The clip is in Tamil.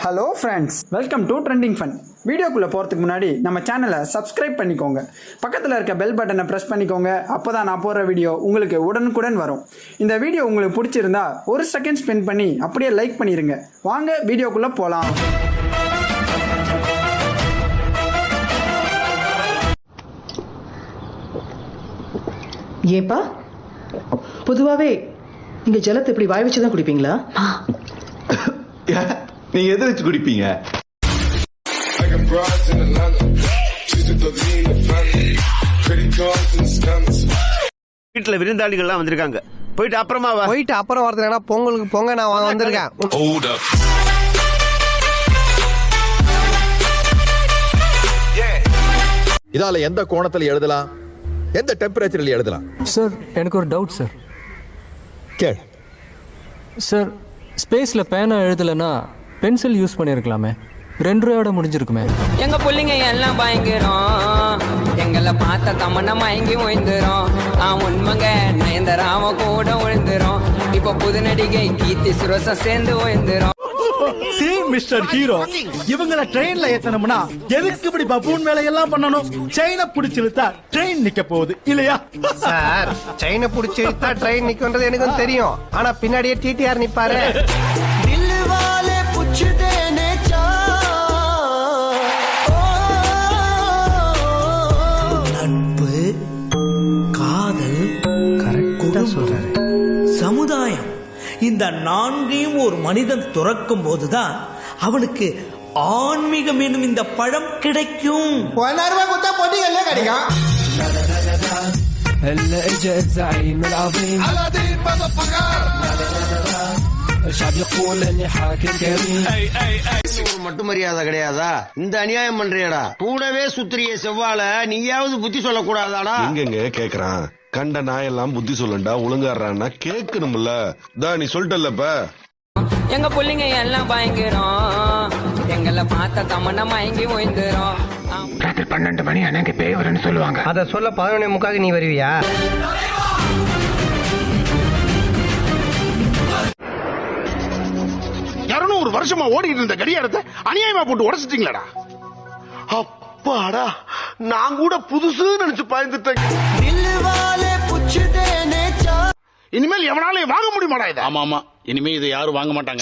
Hello friends, welcome to trending fun. வீடியோக்குள்ளே போகிறதுக்கு முன்னாடி நம்ம சேனலை சப்ஸ்கிரைப் பண்ணிக்கோங்க. பக்கத்தில் இருக்க பெல் பட்டனை ப்ரெஸ் பண்ணிக்கோங்க. அப்போ தான் நான் போடுற வீடியோ உங்களுக்கு உடனுக்குடன் வரும். இந்த வீடியோ உங்களுக்கு பிடிச்சிருந்தா ஒரு செகண்ட் ஸ்பெண்ட் பண்ணி அப்படியே லைக் பண்ணிடுங்க. வாங்க வீடியோக்குள்ளே போகலாம். ஏப்பா, பொதுவாகவே இங்கே ஜலத்தை இப்படி வாய் வச்சு தான் குடிப்பீங்களா? நீங்க எதை வச்சு குடிப்பீங்க? வீட்டுல விருந்தாளிகள்லாம் வந்திருக்காங்க. போயிட்டு அப்புறம் வரதுனா பொங்கலுக்கு பொங்க நான் வந்திருக்கேன். இதால எந்த கோணத்துல எழுதலாம், எந்த டெம்பரேச்சர்ல எழுதலாம்? சார், எனக்கு ஒரு டவுட் சார். கேள் சார், ஸ்பேஸ்ல பேனா எழுதலைன்னா பென்சில் யூஸ் பண்ணியிருக்கலாமே, 2 ரூபாயோட முடிஞ்சிருக்குமே. எங்க பிள்ளைங்க எல்லாம் பயங்கரம், எங்களை பார்த்த தமன்னா மயங்கி ஓய்ந்துரும். உண்மைங்க நயன்தராம கூட விழுந்துரும். இப்ப புது நடிகை கீர்த்தி சுரேஷம் சேர்ந்து ஓய்ந்துரும். மிஸ்டர் ஹீரோ, இவங்கள ட்ரெயின்ல ஏத்தணும்னா எதுக்கு இப்படி பப்பூன் வேலையெல்லாம் பண்ணணும்? செயினை பிடிச்சிருத்தா ட்ரெயின் நிக்க போகுது இல்லையா சார்? செயினை பிடிச்சிருத்தா ட்ரெயின் நிக்கும்ன்றது எனக்கு தெரியும். ஆனா பின்னாடியே டிடிஆர் நிப்பாரு. நட்பு, காதல், கரெக்டா சொல்றாரு, சமுதாயம், இந்த 4ஐயும் ஒரு மனிதன் துறக்கும் போதுதான் அவனுக்கு ஆன்மீகம் என்னும் இந்த பழம் கிடைக்கும். மட்டும் மரியாதை கிடையாதா? இந்த அநியாயம் பண்றியடா. கூடவே சுத்திரிய செவ்வால நீயாவது புத்தி சொல்லக்கூடாதாடா? எங்கெங்க கேக்குறான்? கண்ட நாயெல்லாம் புத்தி சொல்லண்டா, ஒழுங்காடுறான்னா கேட்கணும்ல. நீ சொல்லிட்டல்லப்ப. எங்க பிள்ளைங்க எல்லாம் பயங்கரம், எங்களை பார்த்த தமன்னா மயங்கி ஓய்ந்துரும். 12 மணி அன்னைக்கு பேய் வரும்னு சொல்லுவாங்க. அத சொல்ல 11:45 நீ வருவியா? 200 வருஷமா ஓடிட்டு இருந்த கடியாரத்தை அநியாயமா போட்டு உடைச்சிட்டீங்களா? அப்பாடா, நான் கூட புதுசு நினைச்சு பயந்துட்டேன். இனிமேல் எவனாலே வாங்க முடியுமாடா இதை? ஆமா, இனிமே இதை யாரும் வாங்க மாட்டாங்க.